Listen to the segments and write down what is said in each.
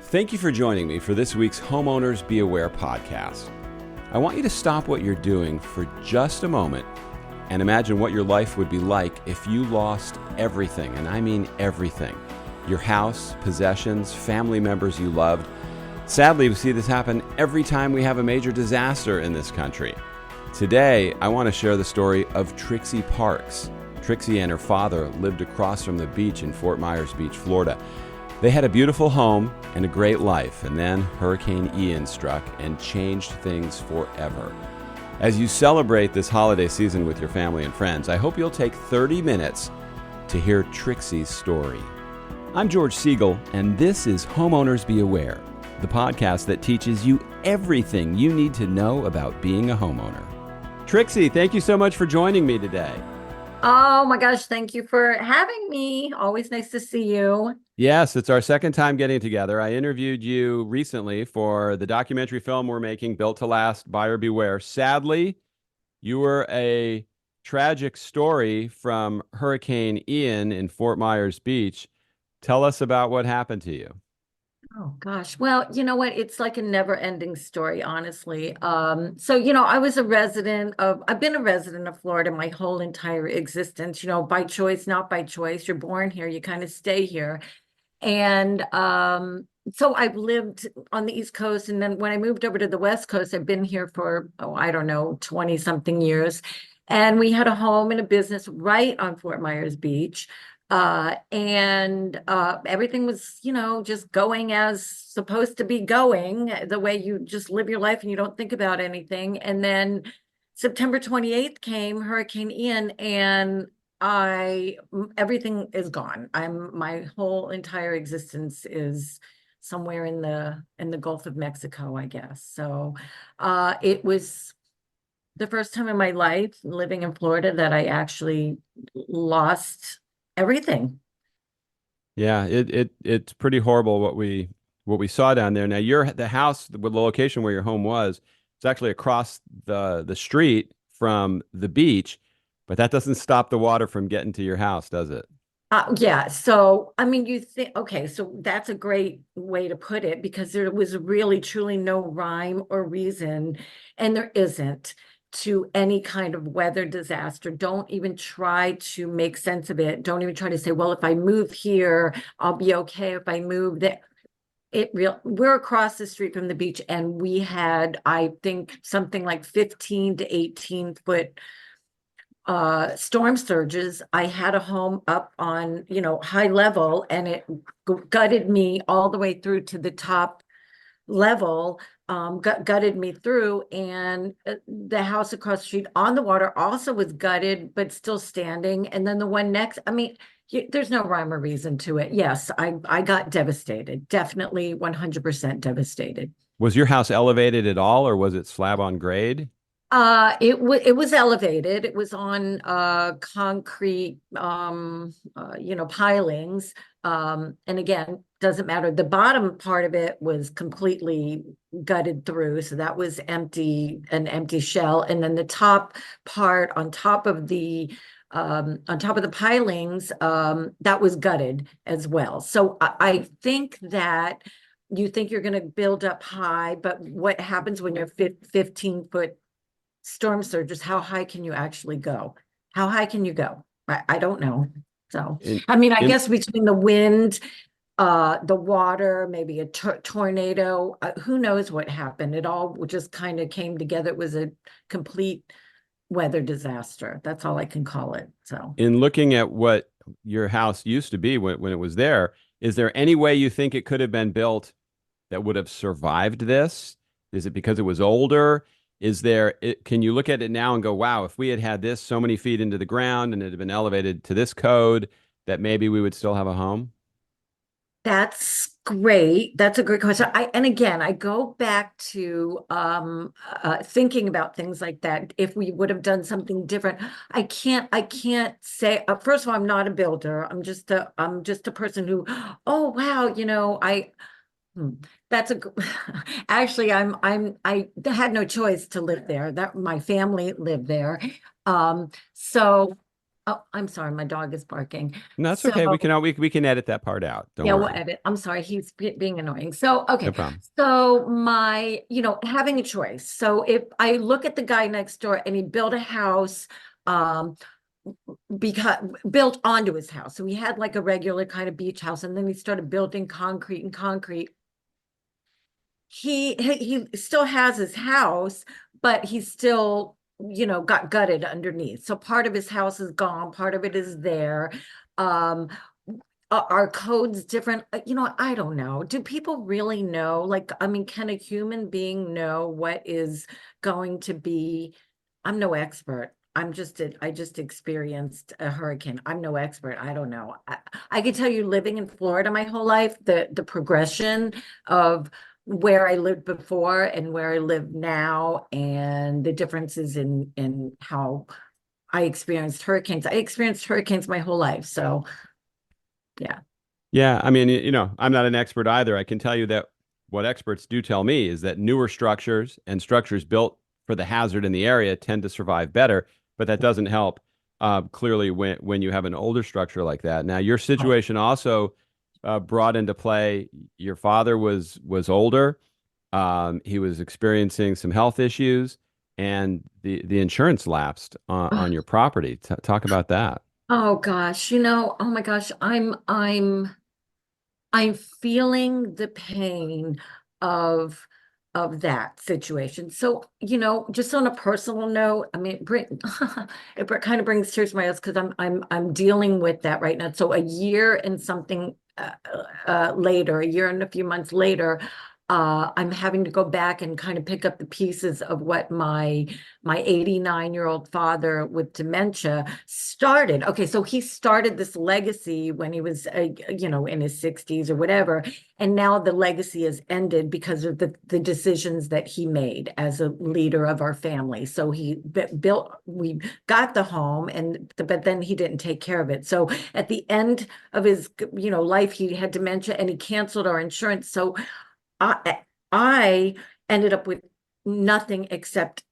Thank you for joining me for this week's Homeowners Be Aware podcast. I want you to stop what you're doing for just a moment and imagine what your life would be like if you lost everything, and I mean everything. Your house, possessions, family members you loved. Sadly, we see this happen every time we have a major disaster in this country. Today, I want to share the story of Trixie Parkes. Trixie and her father lived across from the beach in Fort Myers Beach, Florida. They had a beautiful home and a great life, and then Hurricane Ian struck and changed things forever. As you celebrate this holiday season with your family and friends, I hope you'll take 30 minutes to hear Trixie's story. I'm George Siegal, and this is Homeowners Be Aware, the podcast that teaches you everything you need to know about being a homeowner. Trixie, thank you so much for joining me today. Oh my gosh, thank you for having me. Always nice to see you. Yes, it's our second time getting together. I interviewed you recently for the documentary film we're making, Built to Last, Buyer Beware. Sadly, you were a tragic story from Hurricane Ian in Fort Myers Beach. Tell us about what happened to you. Oh gosh. Well, you know what? It's like a never-ending story, honestly. I've been a resident of Florida my whole entire existence, by choice, not by choice. You're born here, you kind of stay here. And so I've lived on the East Coast, and then when I moved over to the West Coast, I've been here for, 20 something years. And we had a home and a business right on Fort Myers Beach. Everything was, just going as supposed to be going, the way you just live your life and you don't think about anything. And then September 28th came, Hurricane Ian, and everything is gone. My whole entire existence is somewhere in the Gulf of Mexico, I guess. So, it was the first time in my life living in Florida that I actually lost everything. Yeah, it's pretty horrible what we saw down there. Now, the house with the location where your home was, it's actually across the street from the beach, but that doesn't stop the water from getting to your house, does it? Yeah. So, I mean, you think, okay, so that's a great way to put it, because there was really truly no rhyme or reason, and there isn't, to any kind of weather disaster. Don't even try to make sense of it. Don't even try to say, well, if I move here, I'll be okay. If I move there, we're across the street from the beach, and we had, I think, something like 15 to 18 foot storm surges. I had a home up on, high level, and it gutted me all the way through to the top level, gutted me through. And the house across the street on the water also was gutted, but still standing. And then the one next, I mean, there's no rhyme or reason to it. Yes, I got devastated, definitely 100% devastated. Was your house elevated at all, or was it slab on grade? It was elevated. It was on concrete pilings. And again, doesn't matter. The bottom part of it was completely gutted through, so that was empty, an empty shell. And then the top part on top of the pilings, that was gutted as well. So I think that you think you're going to build up high, but what happens when you're 15-foot storm surges? How high can you actually go? How high can you go? I don't know. So, I mean, I guess between the wind, the water, maybe a tornado, who knows what happened? It all just kind of came together. It was a complete weather disaster. That's all I can call it. So, In looking at what your house used to be when it was there, is there any way you think it could have been built that would have survived this? Is it because it was older? Can you look at it now and go, wow, if we had had this so many feet into the ground and it had been elevated to this code, that maybe we would still have a home? that's great. That's a great question. And again, I go back to thinking about things like that. If we would have done something different, I can't say. First of all, I'm not a builder. I'm just a person who, oh wow, Hmm. That's actually, I had no choice to live there. That my family lived there. So Oh, I'm sorry, my dog is barking. No, that's So, okay. We can edit that part out. Don't yeah, we'll worry. edit. I'm sorry, he's being annoying. So, No okay. problem. So having a choice. So if I look at the guy next door and he built a house, um, because built onto his house. So he had like a regular kind of beach house, and then he started building concrete and concrete. He still has his house, but he's still, got gutted underneath. So part of his house is gone, part of it is there. Um, are codes different? I don't know. Do people really know? Like, I mean, can a human being know what is going to be? I'm no expert. I just experienced a hurricane. I'm no expert. I don't know. I can tell you, living in Florida my whole life, the progression of where I lived before and where I live now, and the differences in how I experienced hurricanes. I experienced hurricanes my whole life. So yeah. Yeah, I mean, I'm not an expert either. I can tell you that what experts do tell me is that newer structures and structures built for the hazard in the area tend to survive better, but that doesn't help clearly when you have an older structure like that. Now, your situation also brought into play your father was older. He was experiencing some health issues, and the insurance lapsed on your property. Talk about that. Oh gosh, oh my gosh, I'm feeling the pain of of that situation. So, just on a personal note, I mean, kind of brings tears to my eyes because I'm dealing with that right now. So a year and something later, a year and a few months later, I'm having to go back and kind of pick up the pieces of what my 89-year-old father with dementia started. Okay, so he started this legacy when he was, in his 60s or whatever, and now the legacy has ended because of the decisions that he made as a leader of our family. So we got the home, but then he didn't take care of it. So at the end of his, life, he had dementia and he canceled our insurance. So I ended up with nothing except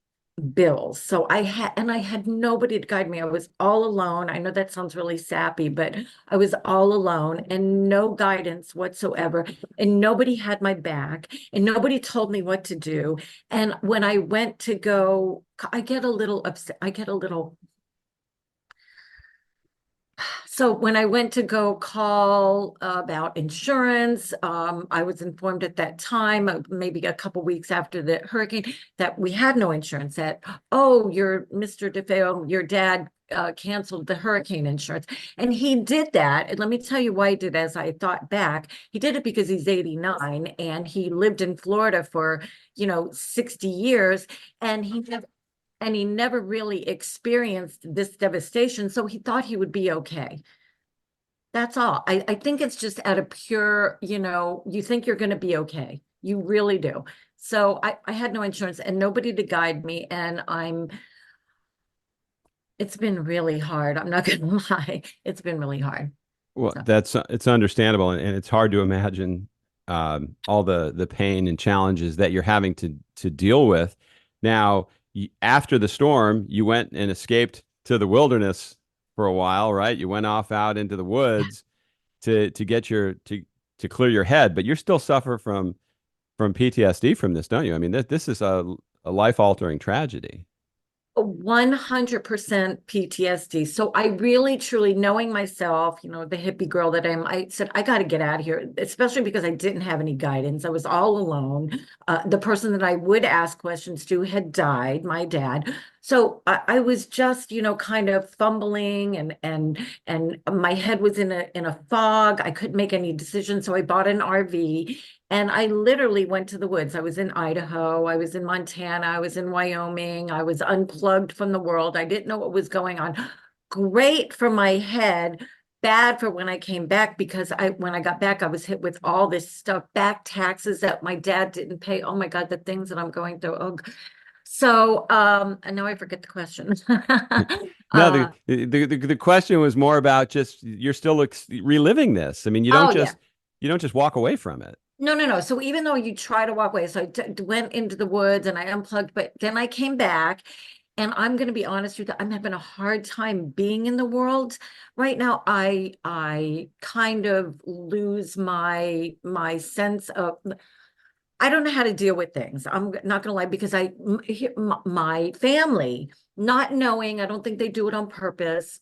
bills. So I had nobody to guide me. I was all alone. I know that sounds really sappy, but I was all alone and no guidance whatsoever. And nobody had my back and nobody told me what to do. And when I went to go, I get a little upset. I get a little So when I went to go call about insurance, I was informed at that time, maybe a couple weeks after the hurricane, that we had no insurance. That, oh, your Mr. DeFeo, your dad canceled the hurricane insurance. And he did that. And let me tell you why he did. As I thought back, he did it because he's 89 and he lived in Florida for, 60 years. And he never really experienced this devastation, so he thought he would be okay. That's all. I think it's just out of pure, you think you're going to be okay. You really do. So I had no insurance and nobody to guide me, and it's been really hard. I'm not going to lie. It's been really hard. Well, So. it's understandable, and it's hard to imagine all the pain and challenges that you're having to deal with. Now, after the storm, you went and escaped to the wilderness for a while, right? You went off out into the woods to get to clear your head, but you're still suffer from PTSD from this, don't you? I mean, this is a life-altering tragedy. 100% PTSD. So I really, truly, knowing myself, the hippie girl that I said, I got to get out of here, especially because I didn't have any guidance. I was all alone. The person that I would ask questions to had died, my dad. So I was just, kind of fumbling and my head was in a fog. I couldn't make any decisions. So I bought an RV and I literally went to the woods. I was in Idaho, I was in Montana, I was in Wyoming, I was unplugged from the world. I didn't know what was going on. Great for my head, bad for when I came back because when I got back, I was hit with all this stuff, back taxes that my dad didn't pay. Oh my God, the things that I'm going through. Oh, so and now I forget the question. No, uh the question was more about just you're still reliving this. I mean, oh yeah. you don't just walk away from it. No, no, no. So even though you try to walk away, so I went into the woods and I unplugged, but then I came back And I'm going to be honest with you, I'm having a hard time being in the world right now. I kind of lose my sense of, I don't know how to deal with things. I'm not going to lie, because my family, not knowing, I don't think they do it on purpose.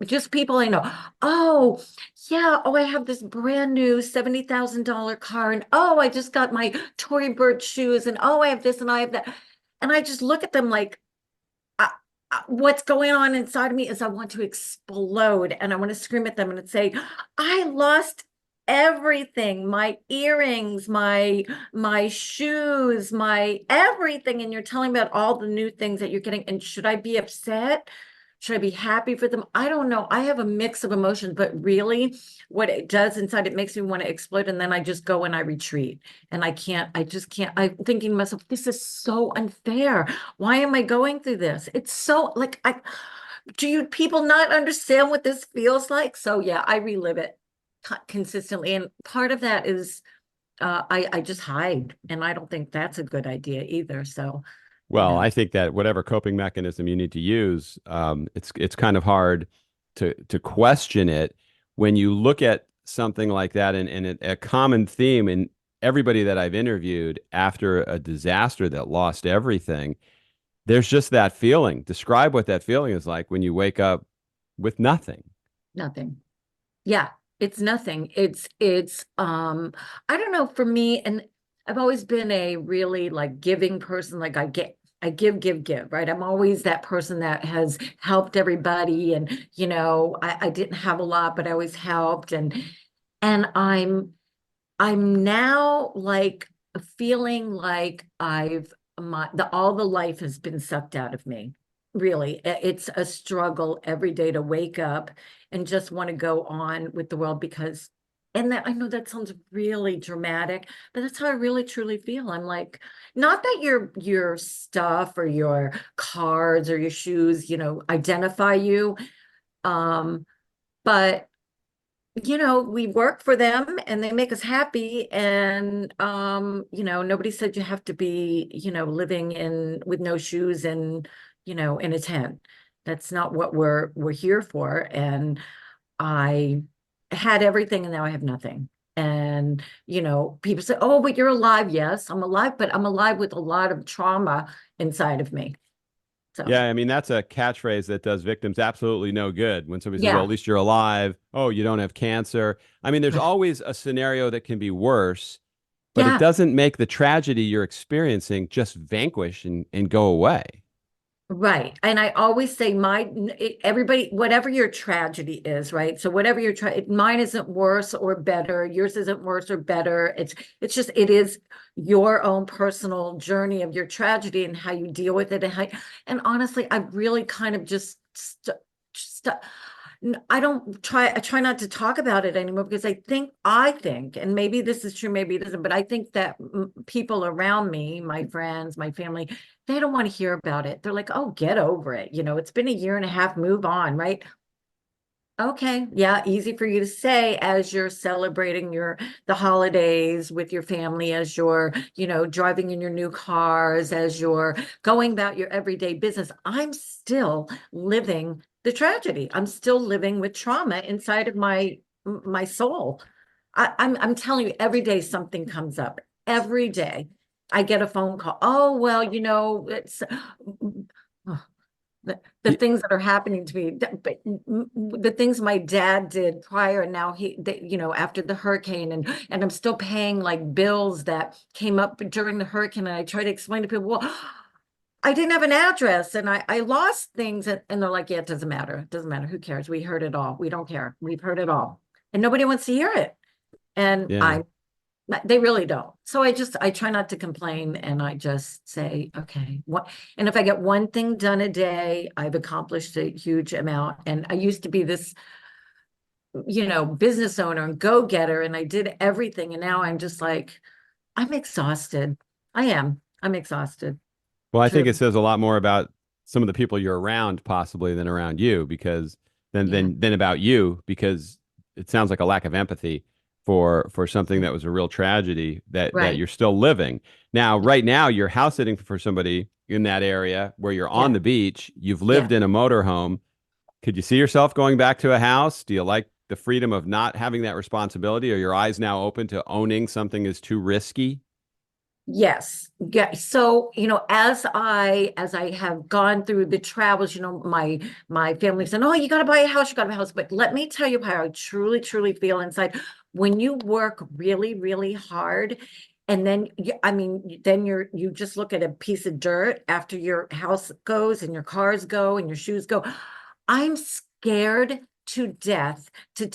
Just people I know. Oh, yeah. Oh, I have this brand new $70,000 car. And oh, I just got my Tory Burch shoes. And oh, I have this and I have that. And I just look at them like, I, what's going on inside of me is I want to explode, and I want to scream at them and say, I lost everything, my earrings, my shoes, my everything. And you're telling me about all the new things that you're getting. And should I be upset? Should I be happy for them? I don't know. I have a mix of emotions, but really what it does inside, it makes me want to explode. And then I just go and I retreat. And I just can't. I'm thinking to myself, this is so unfair. Why am I going through this? It's so like, do you people not understand what this feels like? So yeah, I relive it consistently. And part of that is I just hide. And I don't think that's a good idea either. So, Well, I think that whatever coping mechanism you need to use, it's kind of hard to question it when you look at something like that. And a common theme in everybody that I've interviewed after a disaster that lost everything, there's just that feeling. Describe what that feeling is like when you wake up with nothing. nothing. Yeah, it's nothing. I don't know, for me, and I've always been a really like giving person. Like I give, right? I'm always that person that has helped everybody. And I didn't have a lot, but I always helped. And I'm now like feeling like all the life has been sucked out of me. Really, it's a struggle every day to wake up and just want to go on with the world, because, and that, I know that sounds really dramatic, but that's how I really truly feel. I'm like, not that your stuff or your cards or your shoes, identify you. Um, but we work for them and they make us happy. And nobody said you have to be, living in with no shoes and, in a tent. That's not what we're here for. And I had everything and now I have nothing. And, people say, oh, but you're alive. Yes, I'm alive, but I'm alive with a lot of trauma inside of me. So Yeah, I mean, that's a catchphrase that does victims absolutely no good. When somebody says, well, at yeah. least you're alive. Oh, you don't have cancer. I mean, there's always a scenario that can be worse, but it Yeah. doesn't make the tragedy you're experiencing just vanquish and go away. Right. And I always say everybody, whatever your tragedy is, right? So whatever mine isn't worse or better, yours isn't worse or better. It's just, it is your own personal journey of your tragedy and how you deal with it. And honestly, I really kind of just, I try not to talk about it anymore, because I think, and maybe this is true, maybe it isn't, but I think that people around me, my friends, my family, they don't want to hear about it. They're like, oh, get over it. It's been a year and a half, move on, right? Okay, yeah, easy for you to say as you're celebrating the holidays with your family, as you're, driving in your new cars, as you're going about your everyday business. I'm still living the tragedy. I'm still living with trauma inside of my soul. I'm telling you, every day something comes up. Every day I get a phone call. Oh, well, it's the Y- things that are happening to me, the things my dad did prior, and now after the hurricane, and I'm still paying like bills that came up during the hurricane. And I try to explain to people, well, I didn't have an address and I lost things. And they're like, yeah, it doesn't matter. It doesn't matter. Who cares? We heard it all. We don't care. We've heard it all. And nobody wants to hear it. And Yeah. they really don't. So I try not to complain, and I just say, okay, and if I get one thing done a day, I've accomplished a huge amount. And I used to be this, business owner and go-getter, and I did everything. And now I'm just like, I'm exhausted. I'm exhausted. Well, I think it Truly. says a lot more about some of the people you're around possibly than around you because Yeah. than about you because it sounds like a lack of empathy for something that was a real tragedy that Right. you're still living. Now, right now you're house sitting for somebody in that area where you're on Yeah. the beach. You've Yeah. lived in a motorhome. Could you see yourself going back to a house? Do you like the freedom of not having that responsibility? Are your eyes now open to owning something is too risky? Yes. Yeah. So, as I have gone through the travels, my family said, "Oh, you got to buy a house, you got to buy a house." But let me tell you how I truly, truly feel inside. When you work really, really hard, and then then you just look at a piece of dirt after your house goes and your cars go and your shoes go. I'm scared to death to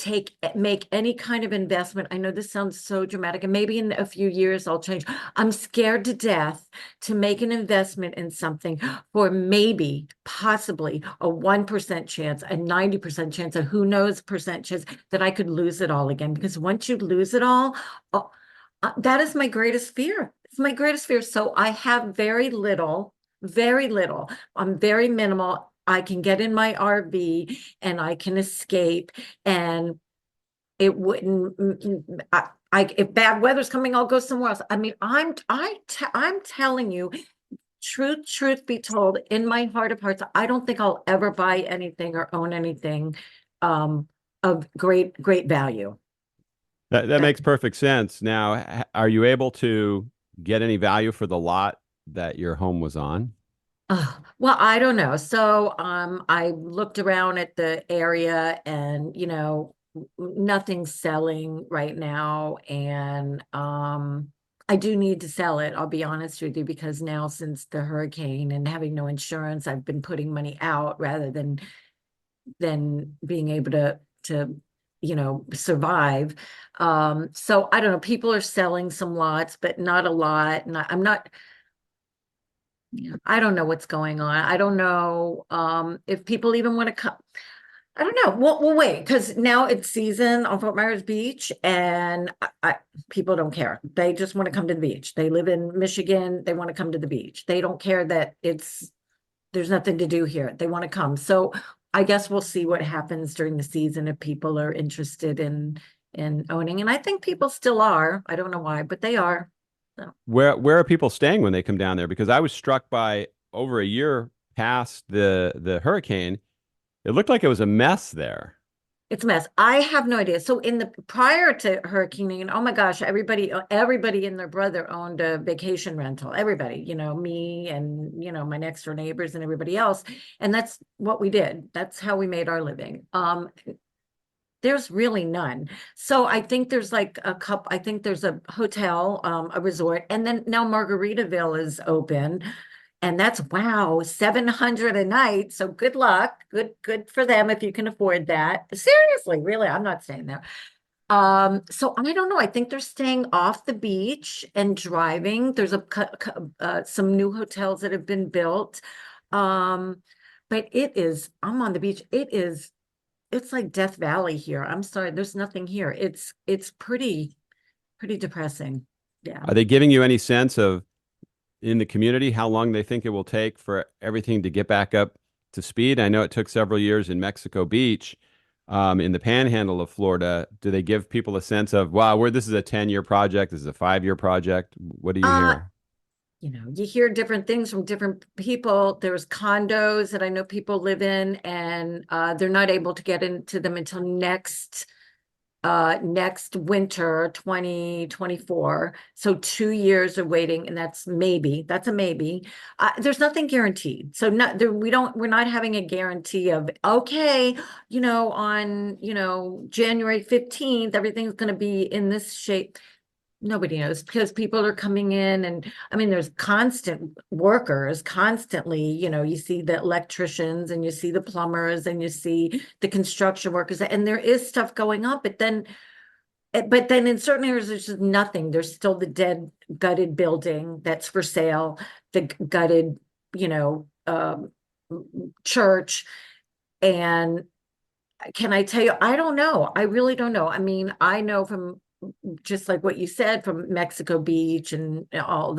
make any kind of investment. I know this sounds so dramatic, and maybe in a few years I'll change. I'm scared to death to make an investment in something for maybe, possibly a 1% chance, a 90% chance, a who knows percent chance that I could lose it all again. Because once you lose it all, oh, that is my greatest fear. It's my greatest fear. So I have very little, very little. I'm very minimal. I can get in my RV and I can escape, and it wouldn't. If bad weather's coming, I'll go somewhere else. I mean, I'm telling you, truth be told, in my heart of hearts, I don't think I'll ever buy anything or own anything um, of great value. That That makes perfect sense. Now, are you able to get any value for the lot that your home was on? Well, I don't know. So, I looked around at the area and, nothing's selling right now. And, I do need to sell it. I'll be honest with you, because now since the hurricane and having no insurance, I've been putting money out rather than being able to survive. So I don't know. People are selling some lots, but not a lot. And I'm not, I don't know what's going on. I don't know if people even want to come. I don't know. We'll wait, because now it's season on Fort Myers Beach, and people don't care. They just want to come to the beach. They live in Michigan. They want to come to the beach. They don't care that there's nothing to do here. They want to come. So I guess we'll see what happens during the season if people are interested in owning. And I think people still are. I don't know why, but they are. So. Where are people staying when they come down there? Because I was struck by over a year past the hurricane, it looked like it was a mess there. It's a mess. I have no idea. So in the prior to Hurricane Ian, oh my gosh, everybody and their brother owned a vacation rental. Everybody, me and my next door neighbors and everybody else. And that's what we did. That's how we made our living. There's really none. So I think there's like a couple, I think there's a hotel, a resort, and then now Margaritaville is open. And that's wow, 700 a night. So good luck. Good for them if you can afford that. Seriously, really, I'm not staying there. So I don't know. I think they're staying off the beach and driving. There's some new hotels that have been built. Um, but I'm on the beach. It's like Death Valley here. I'm sorry, there's nothing here. It's pretty depressing. Yeah. Are they giving you any sense of in the community how long they think it will take for everything to get back up to speed? I know it took several years in Mexico Beach, in the panhandle of Florida. Do they give people a sense of, wow, this is a 10-year project, this is a 5-year project? What do you Uh, hear? you hear different things from different people. There's condos that I know people live in, and they're not able to get into them until next winter 2024. So 2 years of waiting, and that's a maybe. There's nothing guaranteed. So not there, we're not having a guarantee of, okay, on January 15th everything's going to be in this shape. Nobody knows, because people are coming in, and I mean, there's constant workers constantly, you see the electricians and you see the plumbers and you see the construction workers, and there is stuff going on, but then in certain areas, there's just nothing. There's still the dead, gutted building that's for sale, the gutted, church. And can I tell you, I don't know. I really don't know. I mean, I know from just like what you said from Mexico Beach and all,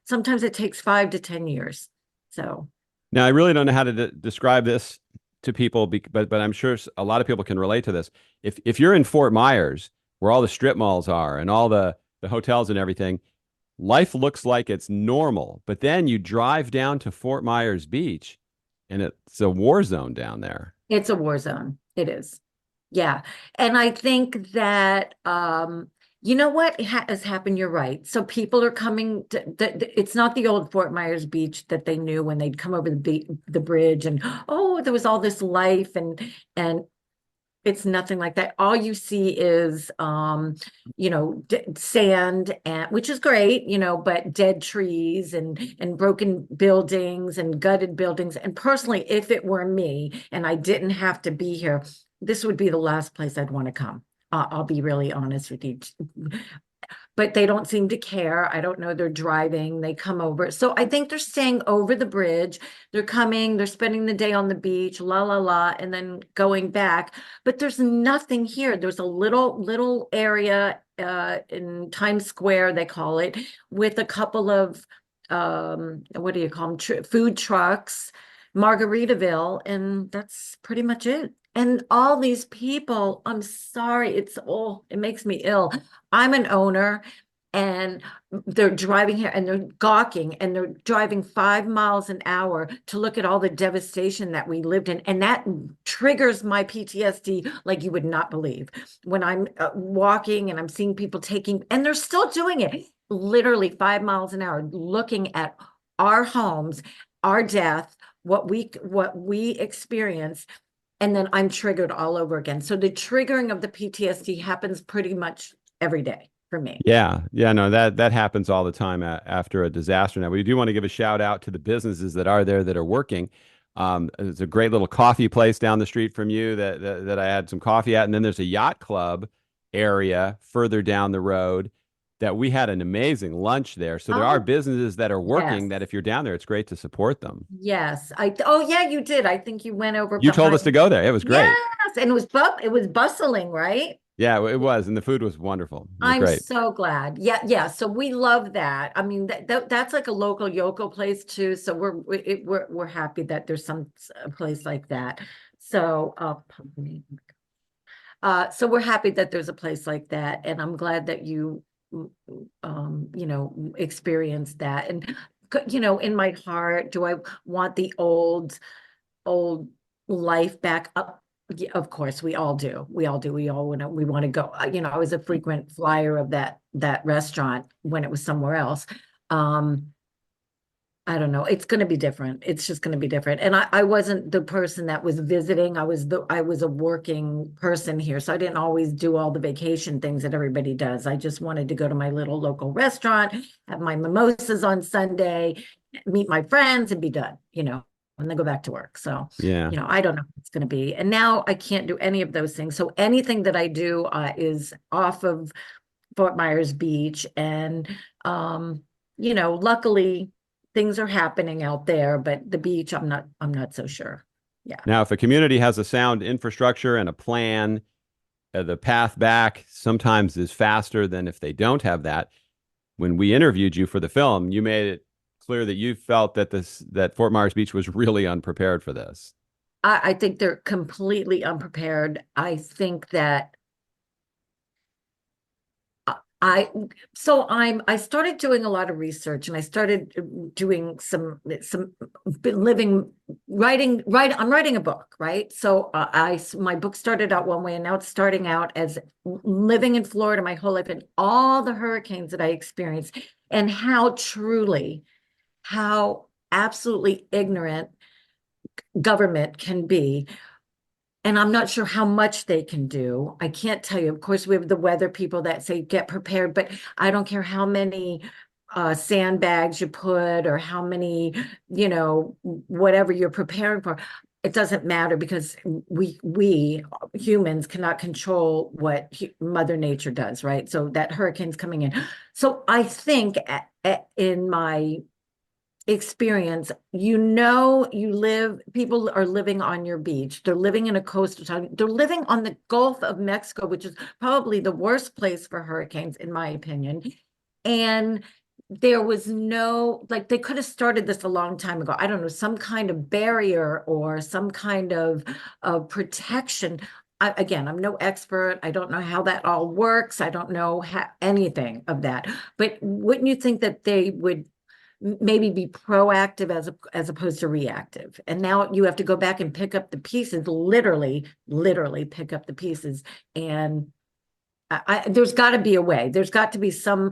sometimes it takes 5 to 10 years. So, Now, I really don't know how to describe this to people, but I'm sure a lot of people can relate to this. If you're in Fort Myers, where all the strip malls are and all the hotels and everything, life looks like it's normal. But then you drive down to Fort Myers Beach and it's a war zone down there. It's a war zone. It is. Yeah. And I think that, you know what has happened? You're right. So people are coming to, it's not the old Fort Myers Beach that they knew when they'd come over the bridge and, oh, there was all this life and it's nothing like that. All you see is, sand and which is great, but dead trees and broken buildings and gutted buildings. And personally, if it were me and I didn't have to be here, this would be the last place I'd want to come. I'll be really honest with you. But they don't seem to care. I don't know. They're driving. They come over. So I think they're staying over the bridge. They're coming. They're spending the day on the beach, la, la, la, and then going back. But there's nothing here. There's a little area in Times Square, they call it, with a couple of, what do you call them? Food trucks, Margaritaville, and that's pretty much it. And all these people, I'm sorry, it makes me ill. I'm an owner and they're driving here and they're gawking and they're driving 5 miles an hour to look at all the devastation that we lived in. And that triggers my PTSD like you would not believe. When I'm walking and I'm seeing people and they're still doing it, literally 5 miles an hour, looking at our homes, our death, what we experience. And then I'm triggered all over again. So the triggering of the PTSD happens pretty much every day for me. Yeah, yeah, no, that happens all the time after a disaster. Now, we do want to give a shout out to the businesses that are there that are working. There's a great little coffee place down the street from you that I had some coffee at, and then there's a yacht club area further down the road that we had an amazing lunch there. So there are businesses that are working Yes. that if you're down there, it's great to support them. Yes. Oh yeah, you did. I think you went over You told us to go there. It was great. Yes, and it was bustling, right? Yeah, it was, and the food was wonderful. It was I'm great. so glad. Yeah, yeah. So we love that. I mean, that's like a local Yoko place too. So we're happy that there's a place like that. So so we're happy that there's a place like that, and I'm glad that you experienced that. And in my heart, do I want the old life back up? Yeah, of course, we all do. We all do. We want to go. I was a frequent flyer of that restaurant when it was somewhere else. I don't know. It's going to be different. It's just going to be different. And I wasn't the person that was visiting. I was a working person here. So I didn't always do all the vacation things that everybody does. I just wanted to go to my little local restaurant, have my mimosas on Sunday, meet my friends and be done, and then go back to work. So, Yeah. I don't know what it's going to be. And now I can't do any of those things. So anything that I do is off of Fort Myers Beach. And, luckily things are happening out there, but the beach, I'm not so sure. Yeah. Now, if a community has a sound infrastructure and a plan, the path back sometimes is faster than if they don't have that. When we interviewed you for the film, you made it clear that you felt that Fort Myers Beach was really unprepared for this. I think they're completely unprepared. I think that I started doing a lot of research and I started doing some writing. I'm writing a book, right? So my book started out one way and now it's starting out as living in Florida my whole life and all the hurricanes that I experienced and how absolutely ignorant government can be. And I'm not sure how much they can do. I can't tell you. Of course, we have the weather people that say get prepared, but I don't care how many sandbags you put or how many, whatever you're preparing for. It doesn't matter because we humans cannot control what Mother Nature does, right? So that hurricane's coming in. So I think in my experience, people are living on your beach. They're living in a coastal town. They're living on the Gulf of Mexico, which is probably the worst place for hurricanes, in my opinion. And there was they could have started this a long time ago. I don't know, some kind of barrier or some kind of protection again, I'm no expert. I don't know how that all works. I don't know anything of that. But wouldn't you think that they would maybe be proactive as opposed to reactive? And now you have to go back and pick up the pieces, literally pick up the pieces. And there's got to be a way. There's got to be some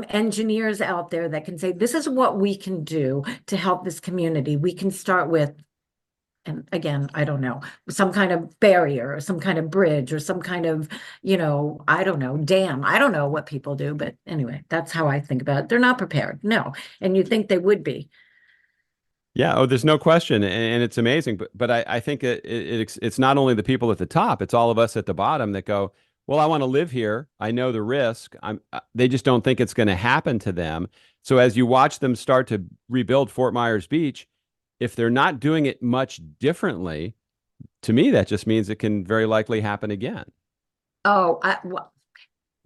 engineers out there that can say, this is what we can do to help this community. We can start with, and again, I don't know, some kind of barrier or some kind of bridge or some kind of, I don't know, dam. I don't know what people do, but anyway, that's how I think about it. They're not prepared. No. And you think they would be. Yeah. Oh, there's no question, and it's amazing. But I think it's not only the people at the top; it's all of us at the bottom that go, well, I want to live here. I know the risk. They just don't think it's going to happen to them. So as you watch them start to rebuild Fort Myers Beach, if they're not doing it much differently, to me, that just means it can very likely happen again. Oh, well,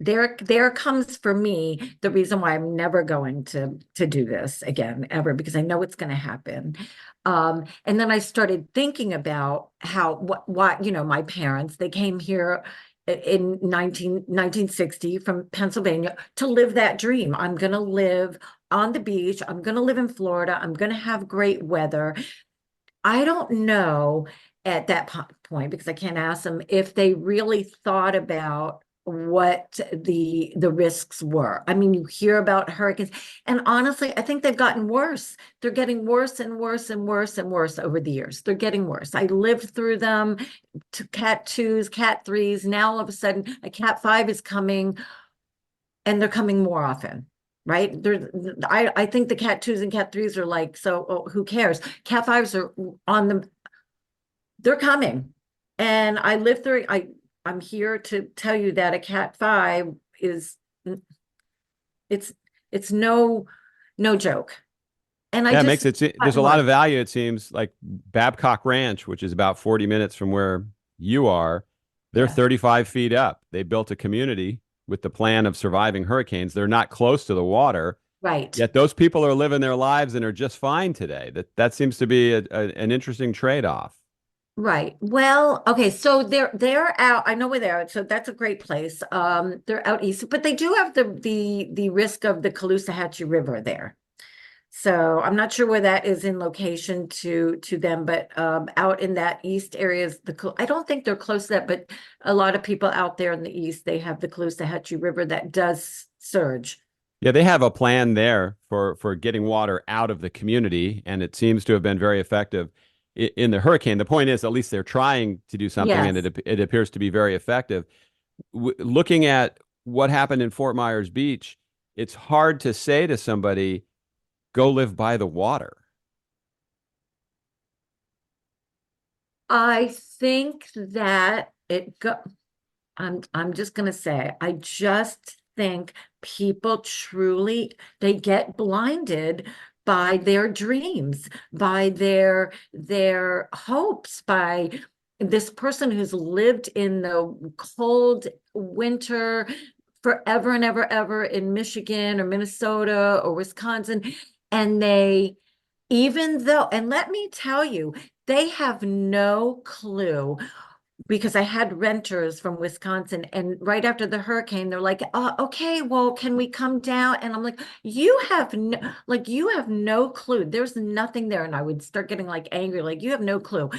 there comes for me the reason why I'm never going to do this again ever, because I know it's going to happen. And then I started thinking about how what my parents, they came here in 1960 from Pennsylvania to live that dream. I'm going to live on the beach. I'm going to live in Florida. I'm going to have great weather. I don't know at that point, because I can't ask them, if they really thought about what the risks were. I mean, you hear about hurricanes, and honestly, I think they've gotten worse. They're getting worse and worse and worse and worse over the years. They're getting worse. I lived through them to Cat 2s, Cat 3s. Now all of a sudden a Cat 5 is coming, and they're coming more often. Right. I think the Cat 2s and Cat 3s are like, so who cares? Cat 5s are on the, they're coming. And I lived through, I'm here to tell you that a Cat 5 is, it's no joke. And I Yeah, it just makes it. There's a lot of value. It seems like Babcock Ranch, which is about 40 minutes from where you are. They're yeah, 35 feet up. They built a community with the plan of surviving hurricanes. They're not close to the water, right. yet those people are living their lives and are just fine today. That seems to be an interesting trade-off. Right. Well, okay, so they're out. I know where they're at, so that's a great place. They're out east, but they do have the risk of the Caloosahatchee River there. So I'm not sure where that is in location to them, but out in that east area is I don't think they're close to that, but a lot of people out there in the east, they have the Caloosahatchee River that does surge. Yeah, they have a plan there for getting water out of the community, and it seems to have been very effective in the hurricane. The point is, at least they're trying to do something, and Yes. it appears to be very effective. Looking at what happened in Fort Myers Beach, it's hard to say to somebody, go live by the water. I think that I'm just gonna say, I just think people truly, they get blinded by their dreams, by their hopes, by this person who's lived in the cold winter forever and ever in Michigan or Minnesota or Wisconsin. And even though, and let me tell you, they have no clue, because I had renters from Wisconsin, and right after the hurricane, they're like, okay, well, can we come down? And I'm like, you have no clue. There's nothing there. And I would start getting like angry, like, you have no clue.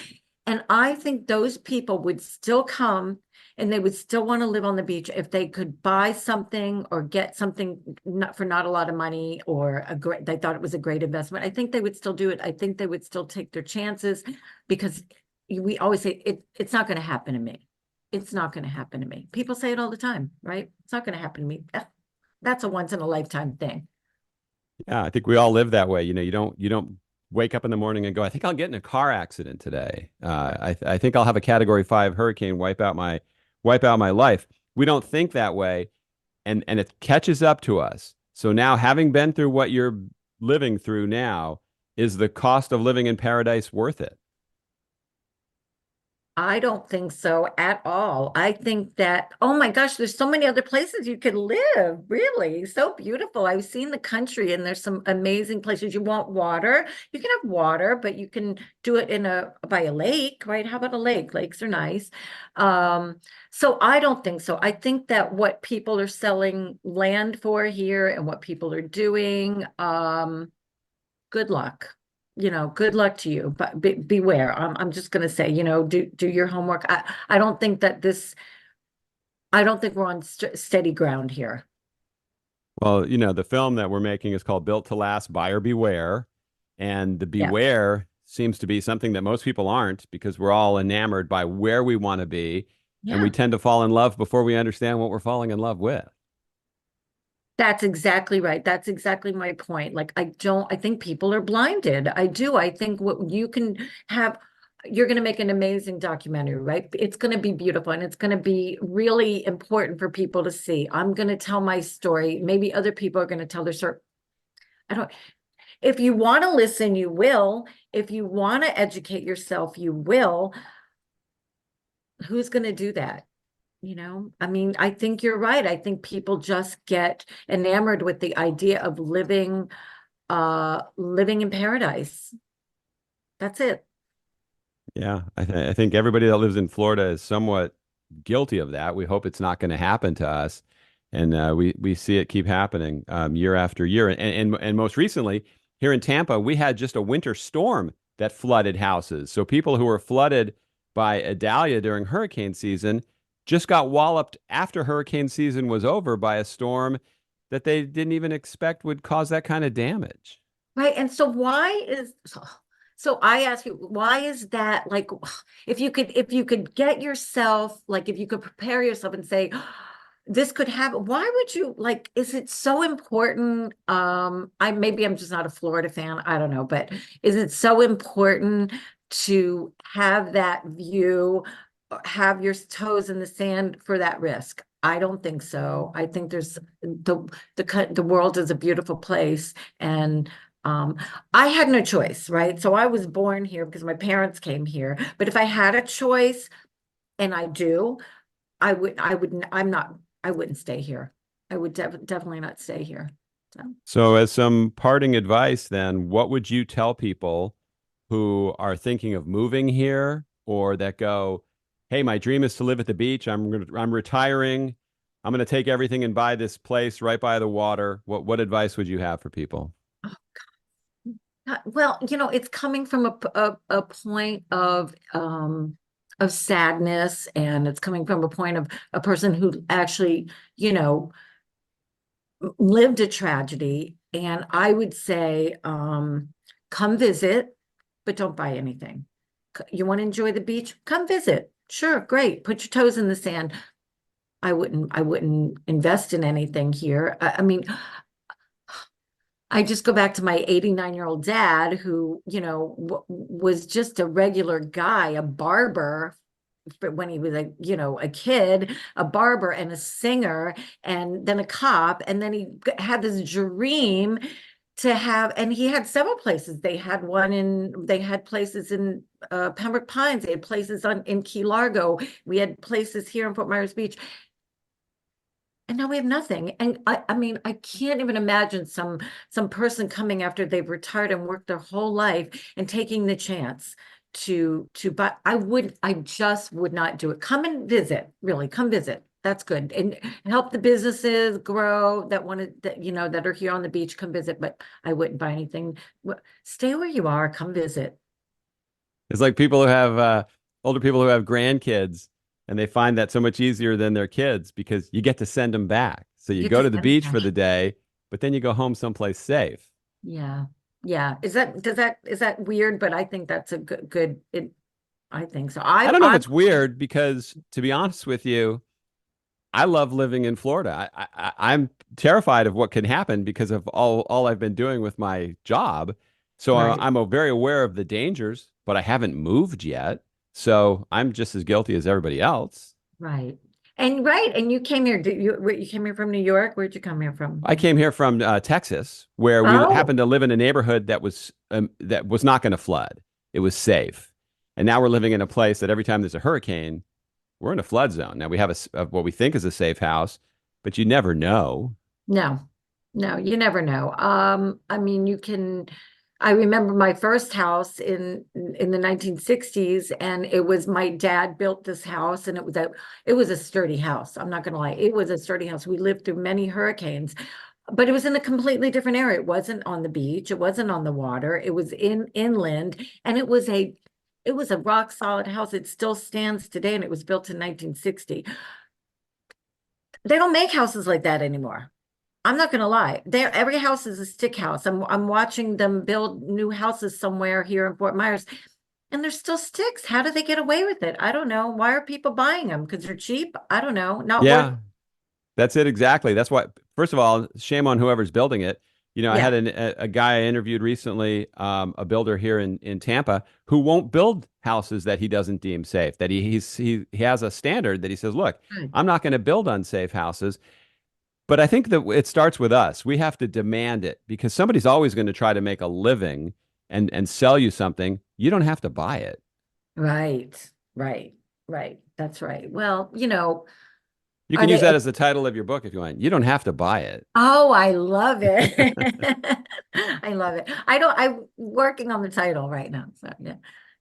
And I think those people would still come, and they would still want to live on the beach if they could buy something or get something not a lot of money, or they thought it was a great investment. I think they would still do it. I think they would still take their chances, because we always say it's not going to happen to me. It's not going to happen to me. People say it all the time, right? It's not going to happen to me. That's a once in a lifetime thing. Yeah, I think we all live that way. You don't wake up in the morning and go, I think I'll get in a car accident today. I think I'll have a Category 5 hurricane wipe out my life. We don't think that way, and it catches up to us. So now, having been through what you're living through now, is the cost of living in paradise worth it? I don't think so at all. I think that, oh my gosh, there's so many other places you could live, really. So beautiful. I've seen the country and there's some amazing places. You want water, you can have water, but you can do it in a by a lake, right? How about a lake? Lakes are nice. Um, so I don't think so. I think that what people are selling land for here and what people are doing, good luck. Good luck to you, but beware. I'm just going to say, do your homework. I don't think that I don't think we're on steady ground here. Well, the film that we're making is called Built to Last, Buyer Beware. And the Yeah. beware seems to be something that most people aren't because we're all enamored by where we want to be. And we Yeah. tend to fall in love before we understand what we're falling in love with. That's exactly right. That's exactly my point. Like, I think people are blinded. I do. I think what you can have, you're going to make an amazing documentary, right? It's going to be beautiful and it's going to be really important for people to see. I'm going to tell my story. Maybe other people are going to tell their story. I don't, if you want to listen, you will. If you want to educate yourself, you will. Who's going to do that? I mean, I think you're right. I think people just get enamored with the idea of living in paradise. That's it. Yeah, I think everybody that lives in Florida is somewhat guilty of that. We hope it's not going to happen to us, and we see it keep happening year after year. And most recently here in Tampa, we had just a winter storm that flooded houses. So people who were flooded by Idalia during hurricane season just got walloped after hurricane season was over by a storm that they didn't even expect would cause that kind of damage. Right. And so so I ask you, why is that like if you could get yourself, like if you could prepare yourself and say, this could happen, why would you like, is it so important? I'm just not a Florida fan. I don't know, but is it so important to have that view, have your toes in the sand for that risk? I don't think so. I think there's the world is a beautiful place, and um, I had no choice, right? So I was born here because my parents came here. But if I had a choice, and I do, I wouldn't stay here. I would definitely not stay here. So. So, as some parting advice, then, what would you tell people who are thinking of moving here or that go, "Hey, my dream is to live at the beach. I'm retiring. I'm going to take everything and buy this place right by the water." What advice would you have for people? Well, it's coming from a point of sadness, and it's coming from a point of a person who actually, lived a tragedy. And I would say, come visit, but don't buy anything. You want to enjoy the beach? Come visit. Sure, great. Put your toes in the sand. I wouldn't invest in anything here. I mean, I just go back to my 89-year-old dad who, was just a regular guy, a barber when he was a kid, a barber and a singer, and then a cop. And then he had this dream to have, and he had several places. They had places in Pembroke Pines. They had places in Key Largo. We had places here in Fort Myers Beach. And now we have nothing. And I mean, I can't even imagine some person coming after they've retired and worked their whole life and taking the chance but I just would not do it. Come and visit, really, come visit. That's good. And help the businesses grow that are here on the beach, come visit, but I wouldn't buy anything. Stay where you are, come visit. It's like people who have older people who have grandkids, and they find that so much easier than their kids because you get to send them back. So you You go just to the beach for the day, but then you go home someplace safe. Yeah. Yeah. Is that weird? But I think that's a I think so. I don't know if it's weird because, to be honest with you, I love living in Florida. I'm terrified of what can happen because of all I've been doing with my job. So Right. I'm very aware of the dangers, but I haven't moved yet. So I'm just as guilty as everybody else. Right. And you came here, you came here from New York? Where'd you come here from? I came here from Texas, where we Oh, happened to live in a neighborhood that was not going to flood. It was safe. And now we're living in a place that every time there's a hurricane, we're in a flood zone. Now we have what we think is a safe house, but you never know. No, no, you never know. I mean, I remember my first house in the 1960s, and it was my dad built this house, and it was a sturdy house. I'm not gonna lie, it was a sturdy house. We lived through many hurricanes, but it was in a completely different area. It wasn't on the beach, it wasn't on the water, it was inland, and it was a rock solid house. It still stands today, and it was built in 1960. They don't make houses like that anymore. I'm not gonna lie. Every house is a stick house. I'm watching them build new houses somewhere here in Fort Myers, and they're still sticks. How do they get away with it? I don't know. Why are people buying them? Because they're cheap? I don't know. Not worth. Yeah, that's it exactly. That's why, first of all, shame on whoever's building it. I Yeah. had a guy I interviewed recently, a builder here in Tampa, who won't build houses that he doesn't deem safe. That he has a standard that he says, look, Good. I'm not going to build unsafe houses. But I think that it starts with us. We have to demand it because somebody's always going to try to make a living and sell you something. You don't have to buy it. Right. Right. Right. That's right. Well, You are can use they? that as the title of your book if you want. You don't have to buy it. Oh, I love it. I love it. I'm working on the title right now. So yeah.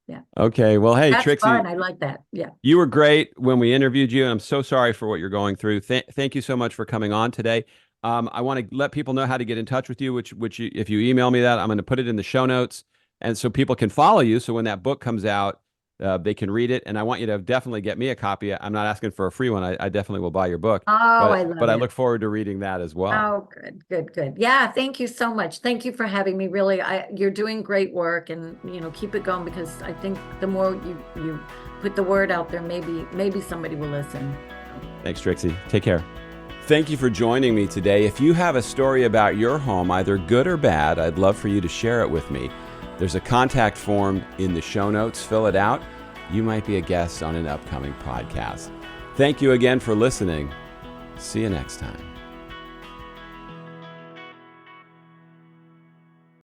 Yeah. Okay. Well, hey, That's Trixie, fun. I like that. Yeah. you were great when we interviewed you, and I'm so sorry for what you're going through. Thank you so much for coming on today. I want to let people know how to get in touch with you, if you email me that, I'm going to put it in the show notes, and so people can follow you. So when that book comes out, they can read it. And I want you to definitely get me a copy. I'm not asking for a free one. I definitely will buy your book, Oh, I but love I it. look forward to reading that as well. Oh, good, good, good. Yeah, thank you so much. Thank you for having me. Really, you're doing great work, and keep it going, because I think the more you put the word out there, maybe somebody will listen. Thanks, Trixie. Take care. Thank you for joining me today. If you have a story about your home, either good or bad, I'd love for you to share it with me. There's a contact form in the show notes. Fill it out. You might be a guest on an upcoming podcast. Thank you again for listening. See you next time.